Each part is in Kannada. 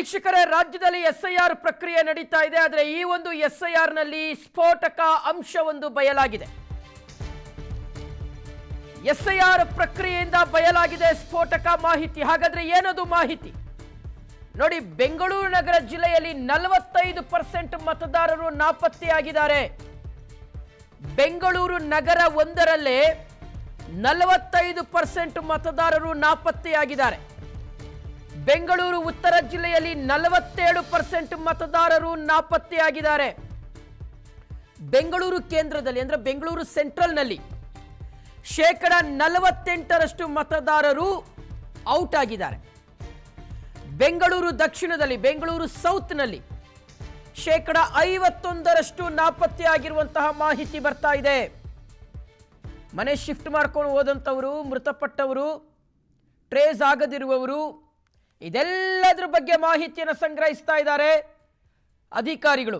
ವೀಕ್ಷಕರೇ, ರಾಜ್ಯದಲ್ಲಿ ಎಸ್ಐಆರ್ ಪ್ರಕ್ರಿಯೆ ನಡೀತಾ ಇದೆ. ಆದರೆ ಈ ಒಂದು ಎಸ್ಐಆರ್ ನಲ್ಲಿ ಸ್ಫೋಟಕ ಅಂಶವೊಂದು ಬಯಲಾಗಿದೆ. ಎಸ್ಐಆರ್ ಪ್ರಕ್ರಿಯೆಯಿಂದ ಬಯಲಾಗಿದೆ ಸ್ಫೋಟಕ ಮಾಹಿತಿ. ಹಾಗಾದ್ರೆ ಏನದು ಮಾಹಿತಿ ನೋಡಿ. ಬೆಂಗಳೂರು ನಗರ ಜಿಲ್ಲೆಯಲ್ಲಿ 45% ಮತದಾರರು ನಾಪತ್ತೆಯಾಗಿದ್ದಾರೆ. ಬೆಂಗಳೂರು ನಗರ ಒಂದರಲ್ಲೇ 45% ಮತದಾರರು ನಾಪತ್ತೆಯಾಗಿದ್ದಾರೆ. ಬೆಂಗಳೂರು ಉತ್ತರ ಜಿಲ್ಲೆಯಲ್ಲಿ 47% ಮತದಾರರು ನಾಪತ್ತೆಯಾಗಿದ್ದಾರೆ. ಬೆಂಗಳೂರು ಕೇಂದ್ರದಲ್ಲಿ ಅಂದ್ರೆ ಬೆಂಗಳೂರು ಸೆಂಟ್ರಲ್ನಲ್ಲಿ 48% ಮತದಾರರು ಔಟ್ ಆಗಿದ್ದಾರೆ. ಬೆಂಗಳೂರು ದಕ್ಷಿಣದಲ್ಲಿ ಬೆಂಗಳೂರು ಸೌತ್ನಲ್ಲಿ 51% ನಾಪತ್ತೆಯಾಗಿರುವಂತಹ ಮಾಹಿತಿ ಬರ್ತಾ ಇದೆ. ಮನೆ ಶಿಫ್ಟ್ ಮಾಡ್ಕೊಂಡು ಹೋದಂಥವರು, ಮೃತಪಟ್ಟವರು, ಟ್ರೇಸ್ ಆಗದಿರುವವರು, ಇದೆಲ್ಲದರ ಬಗ್ಗೆ ಮಾಹಿತಿಯನ್ನು ಸಂಗ್ರಹಿಸ್ತಾ ಇದ್ದಾರೆ ಅಧಿಕಾರಿಗಳು.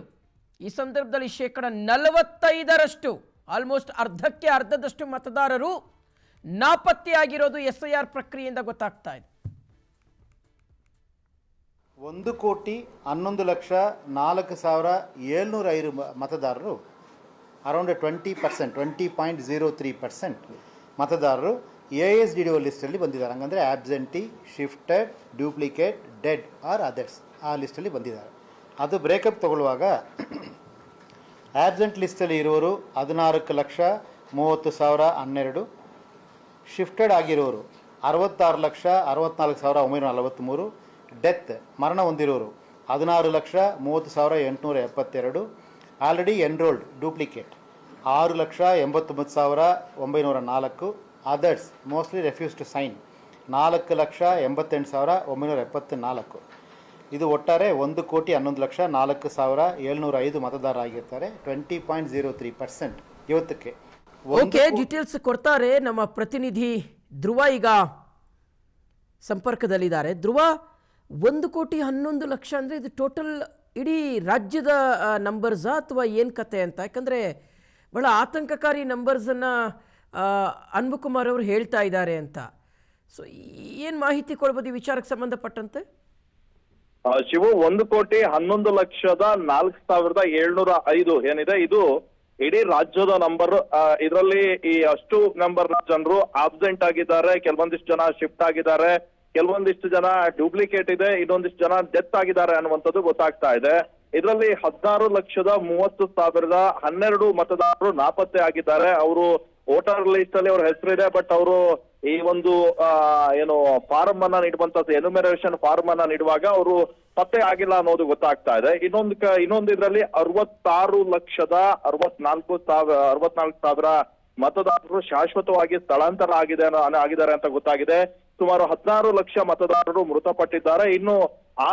ಈ ಸಂದರ್ಭದಲ್ಲಿ 45% ಆಲ್ಮೋಸ್ಟ್ ಅರ್ಧಕ್ಕೆ ಅರ್ಧದಷ್ಟು ಮತದಾರರು ನಾಪತ್ತೆಯಾಗಿರೋದು ಎಸ್ಐಆರ್ ಪ್ರಕ್ರಿಯೆಯಿಂದ ಗೊತ್ತಾಗ್ತಾ ಇದೆ. 1,11,04,705 ಮತದಾರರು, ಅರೌಂಡ್ 20.03% ಮತದಾರರು ASDDO ಲಿಸ್ಟಲ್ಲಿ ಬಂದಿದ್ದಾರೆ. ಹಂಗಂದರೆ absentee, shifted, duplicate, dead or others ಆ ಲಿಸ್ಟಲ್ಲಿ ಬಂದಿದ್ದಾರೆ. ಅದು ಬ್ರೇಕಪ್ ತಗೊಳ್ಳುವಾಗ ಆಬ್ಸೆಂಟ್ ಲಿಸ್ಟಲ್ಲಿ ಇರೋರು 14,30,012, ಶಿಫ್ಟೆಡ್ ಆಗಿರೋರು 66,64,943, ಡೆತ್ ಮರಣ ಹೊಂದಿರೋರು 16,30,872, already enrolled duplicate 6,89,904, others mostly refuse to sign 4,88,974. ಇದು ಒಟ್ಟಾರೆ 1,11,04,705 ಮತದಾರರಾಗಿರ್ತಾರೆ. 20.03% ಇವತ್ತಕ್ಕೆ. ಓಕೆ, ಡೀಟೇಲ್ಸ್ ಕೊಡ್ತಾರೆ ನಮ್ಮ ಪ್ರತಿನಿಧಿ ಧ್ರುವ. ಈಗ ಸಂಪರ್ಕದಲ್ಲಿದ್ದಾರೆ. ಧ್ರುವ, 1,11,00,000 ಅಂದರೆ ಇದು ಟೋಟಲ್ ಇಡೀ ರಾಜ್ಯದ ನಂಬರ್ಸಾ ಅಥವಾ ಏನು ಕತೆ ಅಂತ? ಯಾಕಂದರೆ ಬಹಳ ಆತಂಕಕಾರಿ ನಂಬರ್ಸನ್ನು ಅನ್ಬುಕುಮಾರ್ ಅವರು ಹೇಳ್ತಾ ಇದ್ದಾರೆ ಅಂತ. ಸೊ ಏನು ಮಾಹಿತಿ ಕೊಡ್ಬೋದು ಈ ವಿಚಾರಕ್ಕೆ ಸಂಬಂಧಪಟ್ಟಂತೆ? ಶಿವು, 1,11,04,705 ಏನಿದೆ, ಇದು ಇಡೀ ರಾಜ್ಯದ ನಂಬರ್. ಇದರಲ್ಲಿ ಈ ಅಷ್ಟು ನಂಬರ್ ಜನರು ಆಬ್ಸೆಂಟ್ ಆಗಿದ್ದಾರೆ, ಕೆಲವೊಂದಿಷ್ಟು ಜನ ಶಿಫ್ಟ್ ಆಗಿದ್ದಾರೆ, ಕೆಲವೊಂದಿಷ್ಟು ಜನ ಡ್ಯೂಪ್ಲಿಕೇಟ್ ಇದೆ, ಇನ್ನೊಂದಿಷ್ಟು ಜನ ಡೆತ್ ಆಗಿದ್ದಾರೆ ಅನ್ನುವಂಥದ್ದು ಗೊತ್ತಾಗ್ತಾ ಇದೆ. ಇದರಲ್ಲಿ 16,30,012 ಮತದಾರರು ನಾಪತ್ತೆ ಆಗಿದ್ದಾರೆ. ಅವರು ವೋಟರ್ ಲಿಸ್ಟ್ ಅಲ್ಲಿ ಅವ್ರ ಹೆಸರಿದೆ, ಬಟ್ ಅವರು ಈ ಒಂದು ಏನು ಫಾರ್ಮ್ ಅನ್ನ ನೀಡುವಂತ ಎನ್ಯುಮರೇಷನ್ ಫಾರ್ಮ್ ಅನ್ನ ನೀಡುವಾಗ ಅವರು ಪತ್ತೆ ಆಗಿಲ್ಲ ಅನ್ನೋದು ಗೊತ್ತಾಗ್ತಾ ಇದೆ. ಇನ್ನೊಂದು ಇದರಲ್ಲಿ 66,64,000 ಮತದಾರರು ಶಾಶ್ವತವಾಗಿ ಸ್ಥಳಾಂತರ ಆಗಿದ್ದಾರೆ ಅಂತ ಗೊತ್ತಾಗಿದೆ. ಸುಮಾರು 16 ಲಕ್ಷ ಮತದಾರರು ಮೃತಪಟ್ಟಿದ್ದಾರೆ. ಇನ್ನು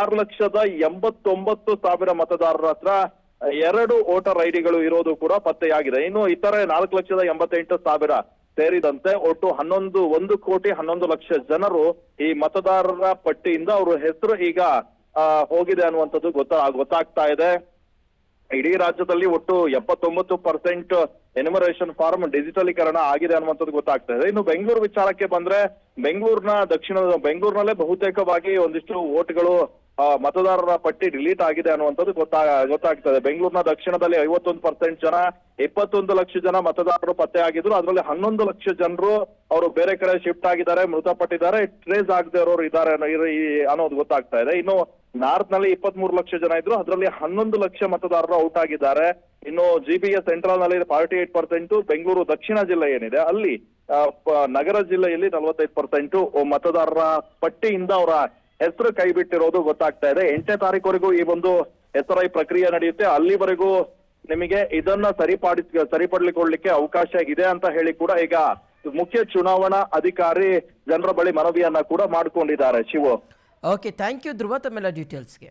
6,89,000 ಮತದಾರರ ಹತ್ರ 2 ವೋಟರ್ ಐಡಿಗಳು ಇರೋದು ಕೂಡ ಪತ್ತೆಯಾಗಿದೆ. ಇನ್ನು ಇತರೆ 4,88,000 ಸೇರಿದಂತೆ ಒಟ್ಟು 1,11,00,000 ಜನರು ಈ ಮತದಾರರ ಪಟ್ಟಿಯಿಂದ ಅವ್ರ ಹೆಸರು ಈಗ ಹೋಗಿದೆ ಅನ್ನುವಂಥದ್ದು ಗೊತ್ತಾಗ್ತಾ ಇದೆ. ಇಡೀ ರಾಜ್ಯದಲ್ಲಿ ಒಟ್ಟು 79% ಎನ್ಯುಮರೇಷನ್ ಫಾರ್ಮ್ ಡಿಜಿಟಲೀಕರಣ ಆಗಿದೆ ಅನ್ನುವಂಥದ್ದು ಗೊತ್ತಾಗ್ತಾ ಇದೆ. ಇನ್ನು ಬೆಂಗಳೂರು ವಿಚಾರಕ್ಕೆ ಬಂದ್ರೆ, ಬೆಂಗಳೂರಿನಲ್ಲೇ ಬಹುತೇಕವಾಗಿ ಒಂದಿಷ್ಟು ವೋಟ್ಗಳು ಮತದಾರರ ಪಟ್ಟಿ ಡಿಲೀಟ್ ಆಗಿದೆ ಅನ್ನುವಂಥದ್ದು ಗೊತ್ತಾಗ್ತದೆ. ಬೆಂಗಳೂರಿನ ದಕ್ಷಿಣದಲ್ಲಿ 51% ಜನ, 21 ಲಕ್ಷ ಜನ ಮತದಾರರು ಪತ್ತೆ ಆಗಿದ್ರು. ಅದರಲ್ಲಿ 11 ಲಕ್ಷ ಜನರು ಅವರು ಬೇರೆ ಕಡೆ ಶಿಫ್ಟ್ ಆಗಿದ್ದಾರೆ, ಮೃತಪಟ್ಟಿದ್ದಾರೆ, ಟ್ರೇಸ್ ಆಗದೆ ಇರೋರು ಇದ್ದಾರೆ ಅನ್ನೋದು ಗೊತ್ತಾಗ್ತಾ ಇದೆ. ಇನ್ನು ನಾರ್ತ್ ನಲ್ಲಿ 23 ಲಕ್ಷ ಜನ ಇದ್ರು, ಅದರಲ್ಲಿ 11 ಲಕ್ಷ ಮತದಾರರು ಔಟ್ ಆಗಿದ್ದಾರೆ. ಇನ್ನು GBS ಸೆಂಟ್ರಲ್ ನಲ್ಲಿ 48%, ಬೆಂಗಳೂರು ದಕ್ಷಿಣ ಜಿಲ್ಲೆ ಏನಿದೆ ಅಲ್ಲಿ ನಗರ ಜಿಲ್ಲೆಯಲ್ಲಿ 45% ಮತದಾರರ ಪಟ್ಟಿಯಿಂದ ಅವರ ಹೆಸರು ಕೈ ಬಿಟ್ಟಿರೋದು ಗೊತ್ತಾಗ್ತಾ ಇದೆ. 8ನೇ ತಾರೀಕುವರೆಗೂ ಈ ಒಂದು SRI ಪ್ರಕ್ರಿಯೆ ನಡೆಯುತ್ತೆ. ಅಲ್ಲಿವರೆಗೂ ನಿಮಗೆ ಇದನ್ನ ಸರಿಪಡಿಸಿಕೊಳ್ಳಲಿಕ್ಕೆ ಅವಕಾಶ ಇದೆ ಅಂತ ಹೇಳಿ ಕೂಡ ಈಗ ಮುಖ್ಯ ಚುನಾವಣಾ ಅಧಿಕಾರಿ ಜನರ ಬಳಿ ಮನವಿಯನ್ನ ಕೂಡ ಮಾಡಿಕೊಂಡಿದ್ದಾರೆ. ಶಿವು, ಓಕೆ, ಥ್ಯಾಂಕ್ ಯು ಧ್ರುವ ತಮ್ಮೆಲ್ಲ ಡೀಟೇಲ್ಸ್ಗೆ.